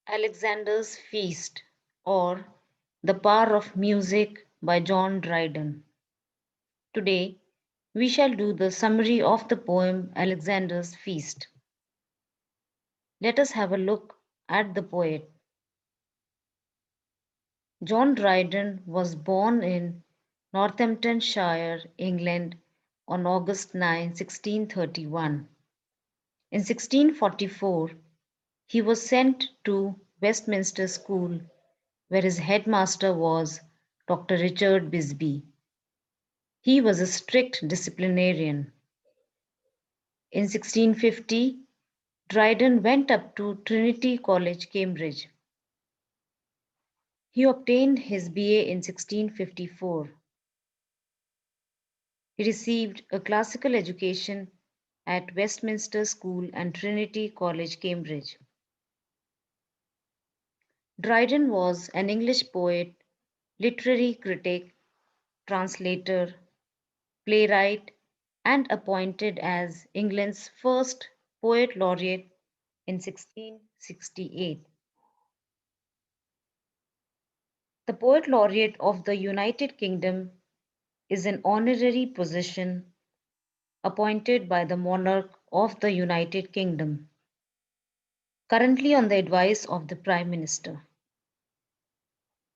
Alexander's Feast, or The Power of Music by John Dryden. Today, we shall do the summary of the poem Alexander's Feast. Let us have a look at the poet. John Dryden was born in Northamptonshire, England on August 9, 1631. In 1644, he was sent to Westminster School, where his headmaster was Dr. Richard Bisbee. He was a strict disciplinarian. In 1650, Dryden went up to Trinity College, Cambridge. He obtained his BA in 1654. He received a classical education at Westminster School and Trinity College, Cambridge. Dryden was an English poet, literary critic, translator, playwright, and appointed as England's first poet laureate in 1668. The Poet Laureate of the United Kingdom is an honorary position appointed by the monarch of the United Kingdom, currently on the advice of the Prime Minister.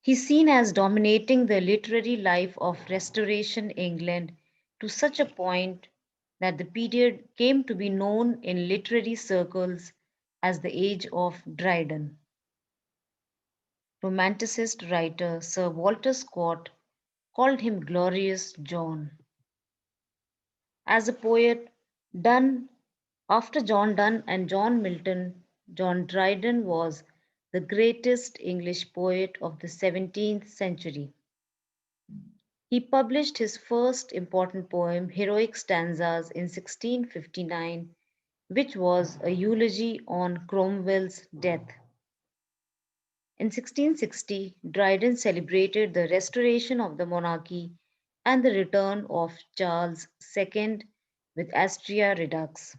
He is seen as dominating the literary life of Restoration England to such a point that the period came to be known in literary circles as the Age of Dryden. Romanticist writer Sir Walter Scott called him Glorious John. As a poet, Donne, after John Donne and John Milton, John Dryden was the greatest English poet of the 17th century. He published his first important poem, Heroic Stanzas, in 1659, which was a eulogy on Cromwell's death. In 1660, Dryden celebrated the restoration of the monarchy and the return of Charles II with Astrea Redux.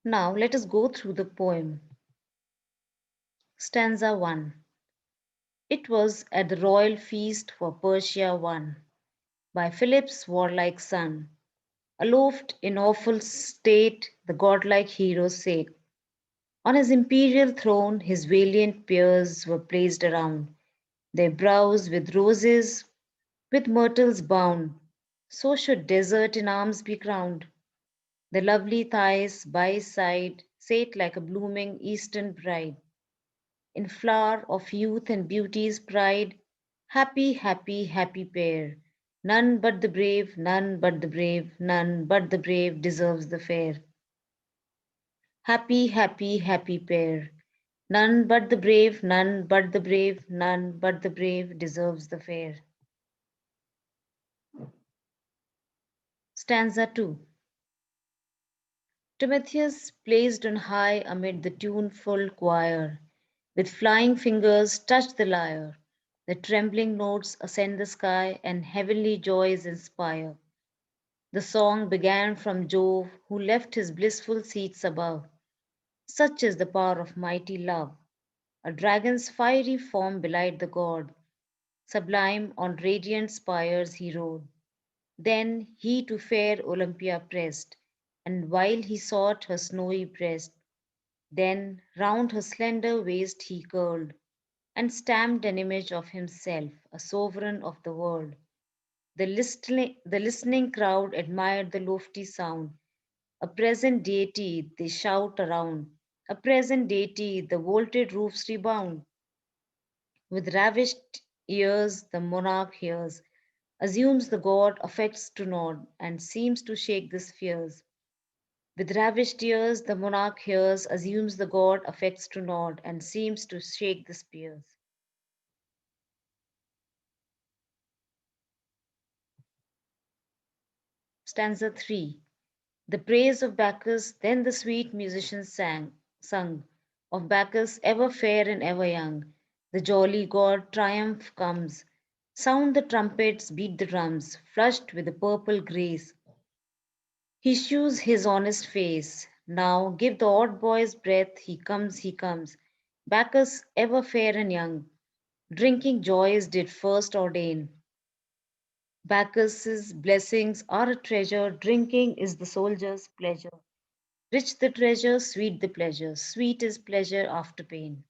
Now let us go through the poem. Stanza 1. It was at the royal feast for Persia won by Philip's warlike son. Aloft in awful state the godlike hero sate. On his imperial throne his valiant peers were placed around, their brows with roses, with myrtles bound. So should desert in arms be crowned. The lovely thighs by his side sate like a blooming eastern bride, in flower of youth and beauty's pride. Happy, happy, happy pair. None but the brave, none but the brave, none but the brave deserves the fair. Happy, happy, happy pair. None but the brave, none but the brave, none but the brave deserves the fair. Stanza 2. Timotheus, placed on high amid the tuneful choir, with flying fingers touch the lyre. The trembling notes ascend the sky and heavenly joys inspire. The song began from Jove, who left his blissful seats above. Such is the power of mighty love. A dragon's fiery form belied the god. Sublime on radiant spires he rode. Then he to fair Olympia pressed, and while he sought her snowy breast, then round her slender waist he curled, and stamped an image of himself, a sovereign of the world. The listening crowd admired the lofty sound. A present deity, they shout around. A present deity, the vaulted roofs rebound. With ravished ears, the monarch hears, assumes the god affects to nod, and seems to shake the spheres. With ravished ears, the monarch hears, assumes the god affects to nod, and seems to shake the spears. Stanza 3. The praise of Bacchus, then the sweet musicians sung, of Bacchus ever fair and ever young. The jolly god triumph comes. Sound the trumpets, beat the drums, flushed with a purple grace. He shews his honest face. Now give the odd boy's breath, he comes. Bacchus, ever fair and young, drinking joys did first ordain. Bacchus's blessings are a treasure, drinking is the soldier's pleasure. Rich the treasure, sweet the pleasure, sweet is pleasure after pain.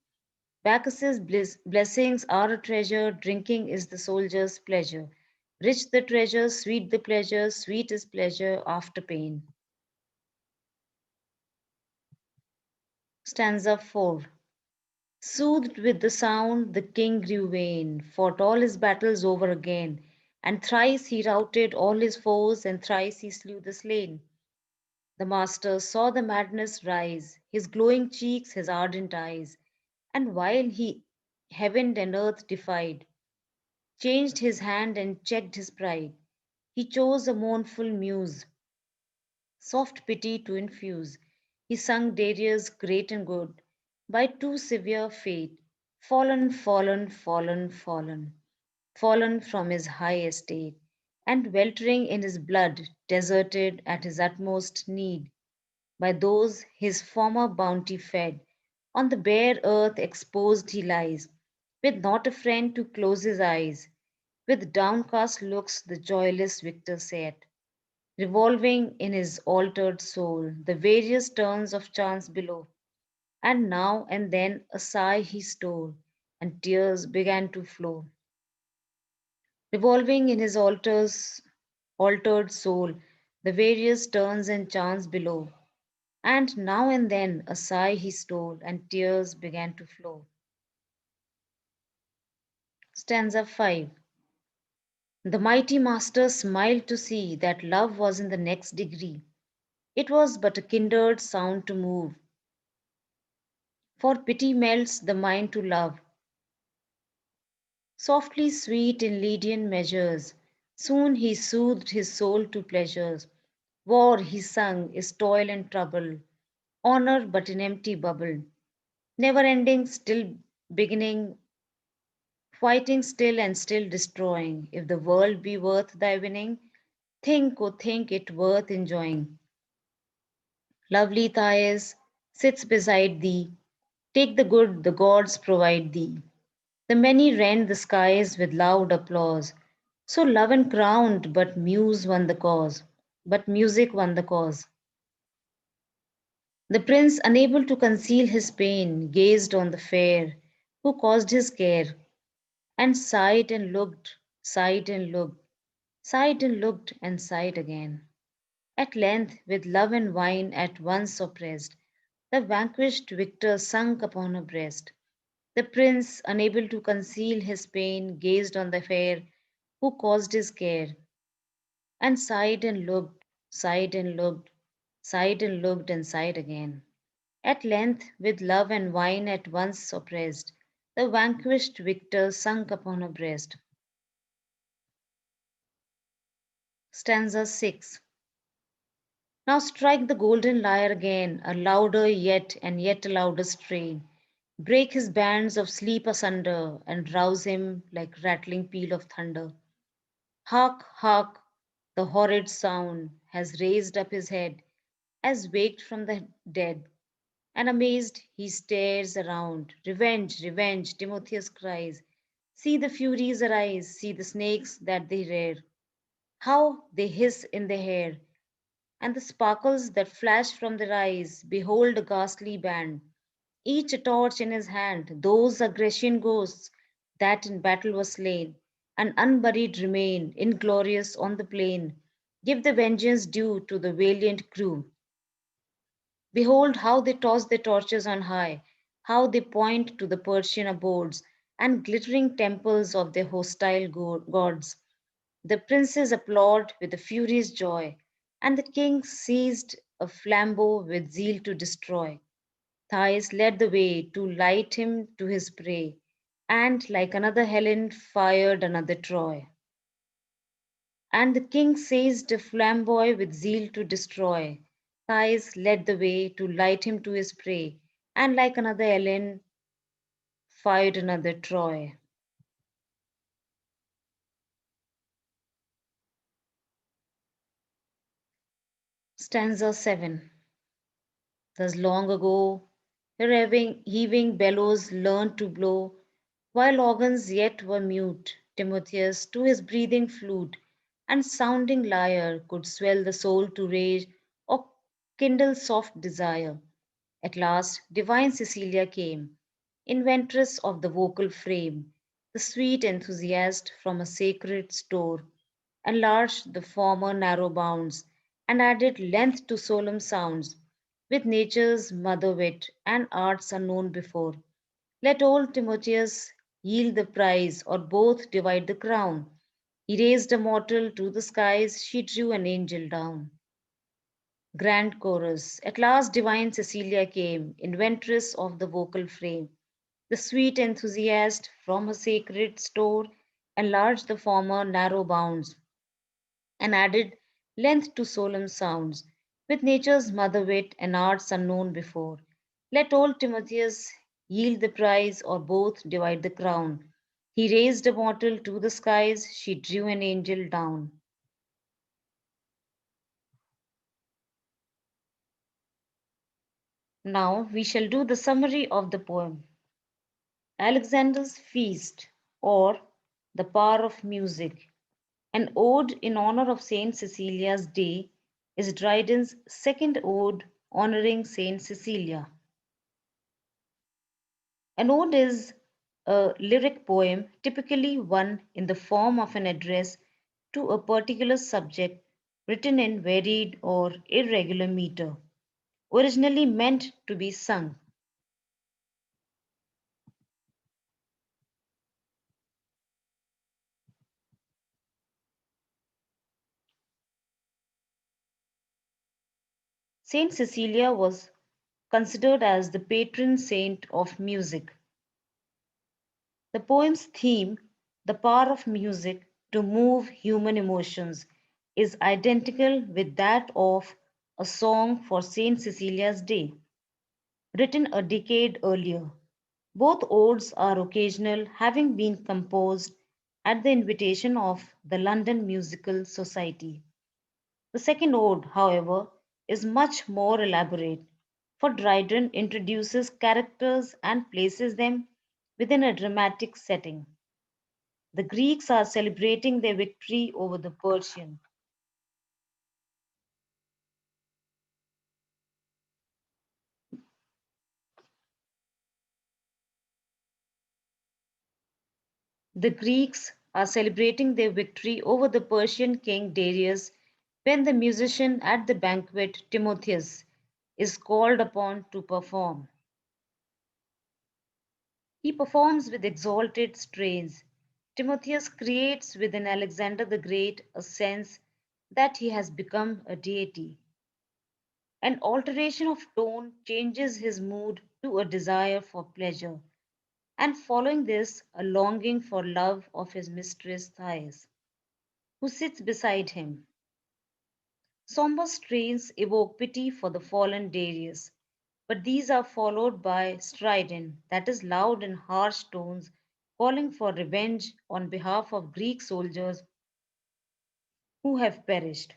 Bacchus's blessings are a treasure, drinking is the soldier's pleasure. Rich the treasure, sweet the pleasure, sweet is pleasure after pain. Stanza 4. Soothed with the sound, the king grew vain, fought all his battles over again, and thrice he routed all his foes, and thrice he slew the slain. The master saw the madness rise, his glowing cheeks, his ardent eyes, and while he heaven and earth defied, changed his hand and checked his pride. He chose a mournful muse, soft pity to infuse. He sung Darius great and good, by too severe fate, fallen, fallen, fallen, fallen, fallen from his high estate, and weltering in his blood, deserted at his utmost need, by those his former bounty fed. On the bare earth exposed he lies, with not a friend to close his eyes. With downcast looks the joyless victor sat, revolving in his altered soul the various turns of chance below. And now and then a sigh he stole, and tears began to flow, revolving in his altered soul the various turns and chance below. And now and then a sigh he stole, and tears began to flow. Stanza 5. The mighty master smiled to see that love was in the next degree. It was but a kindred sound to move, for pity melts the mind to love. Softly sweet in Lydian measures, soon he soothed his soul to pleasures. War, he sung, is toil and trouble, honor but an empty bubble, never ending, still beginning, fighting still and still destroying. If the world be worth thy winning, think, oh think it worth enjoying. Lovely Thais sits beside thee. Take the good the gods provide thee. The many rend the skies with loud applause. So love and crowned, but muse won the cause. But music won the cause. The prince, unable to conceal his pain, gazed on the fair who caused his care, and sighed and looked, sighed and looked, sighed and looked, and sighed again. At length, with love and wine at once oppressed, the vanquished victor sunk upon her breast. The prince, unable to conceal his pain, gazed on the fair who caused his care, and sighed and looked, sighed and looked, sighed and looked, and sighed again. At length, with love and wine at once oppressed, the vanquished victor sunk upon her breast. Stanza 6. Now strike the golden lyre again, a louder yet and yet a louder strain. Break his bands of sleep asunder, and rouse him like rattling peal of thunder. Hark, hark, the horrid sound has raised up his head, as waked from the dead, and amazed he stares around. Revenge, revenge, Timotheus cries. See the furies arise, see the snakes that they rear, how they hiss in the hair, and the sparkles that flash from their eyes. Behold a ghastly band, each a torch in his hand, those are Grecian ghosts that in battle were slain, and unburied remain, inglorious on the plain. Give the vengeance due to the valiant crew. Behold how they toss their torches on high, how they point to the Persian abodes and glittering temples of their hostile gods. The princes applaud with a furious joy, and the king seized a flambeau with zeal to destroy. Thais led the way to light him to his prey, and like another Helen fired another Troy. And the king seized a flamboy with zeal to destroy. Thais led the way to light him to his prey, and like another Helen fired another Troy. Stanza 7. Thus long ago, heaving bellows learned to blow, while organs yet were mute. Timotheus to his breathing flute and sounding lyre could swell the soul to rage or kindle soft desire. At last, divine Cecilia came, inventress of the vocal frame, the sweet enthusiast from a sacred store, enlarged the former narrow bounds, and added length to solemn sounds, with nature's mother wit and arts unknown before. Let old Timotheus yield the prize, or both divide the crown. He raised a mortal to the skies, she drew an angel down. Grand chorus. At last divine Cecilia came, inventress of the vocal frame. The sweet enthusiast from her sacred store enlarged the former narrow bounds and added length to solemn sounds, with nature's mother wit and arts unknown before. Let old Timotheus yield the prize, or both divide the crown. He raised a mortal to the skies, she drew an angel down. Now we shall do the summary of the poem. Alexander's Feast, or The Power of Music, an ode in honor of St. Cecilia's Day, is Dryden's second ode honoring St. Cecilia. An ode is a lyric poem, typically one in the form of an address to a particular subject, written in varied or irregular meter, originally meant to be sung. Saint Cecilia was considered as the patron saint of music. The poem's theme, the power of music to move human emotions, is identical with that of A Song for St. Cecilia's Day, written a decade earlier. Both odes are occasional, having been composed at the invitation of the London Musical Society. The second ode, however, is much more elaborate, for Dryden introduces characters and places them within a dramatic setting. The Greeks are celebrating their victory over the Persian. The Greeks are celebrating their victory over the Persian king Darius when the musician at the banquet, Timotheus, is called upon to perform. He performs with exalted strains. Timotheus creates within Alexander the Great a sense that he has become a deity. An alteration of tone changes his mood to a desire for pleasure, and following this, a longing for love of his mistress Thais, who sits beside him. Somber strains evoke pity for the fallen Darius, but these are followed by strident, that is, loud and harsh tones, calling for revenge on behalf of Greek soldiers who have perished.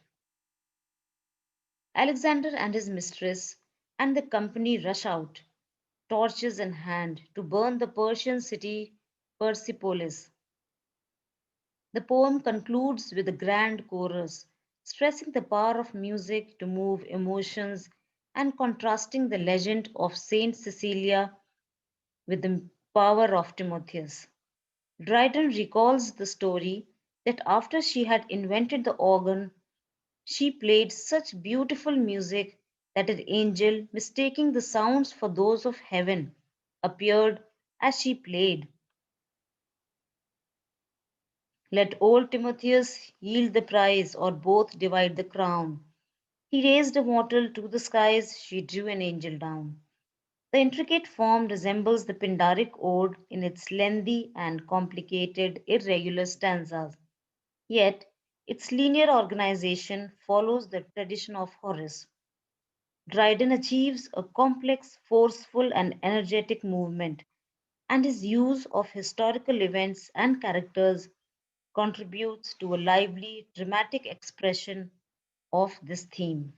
Alexander and his mistress and the company rush out, torches in hand, to burn the Persian city Persepolis. The poem concludes with a grand chorus, stressing the power of music to move emotions and contrasting the legend of Saint Cecilia with the power of Timotheus. Dryden recalls the story that after she had invented the organ, she played such beautiful music that an angel, mistaking the sounds for those of heaven, appeared as she played. Let old Timotheus yield the prize, or both divide the crown. He raised a mortal to the skies, she drew an angel down. The intricate form resembles the Pindaric ode in its lengthy and complicated irregular stanzas, yet its linear organization follows the tradition of Horace. Dryden achieves a complex, forceful, and energetic movement, and his use of historical events and characters contributes to a lively, dramatic expression of this theme.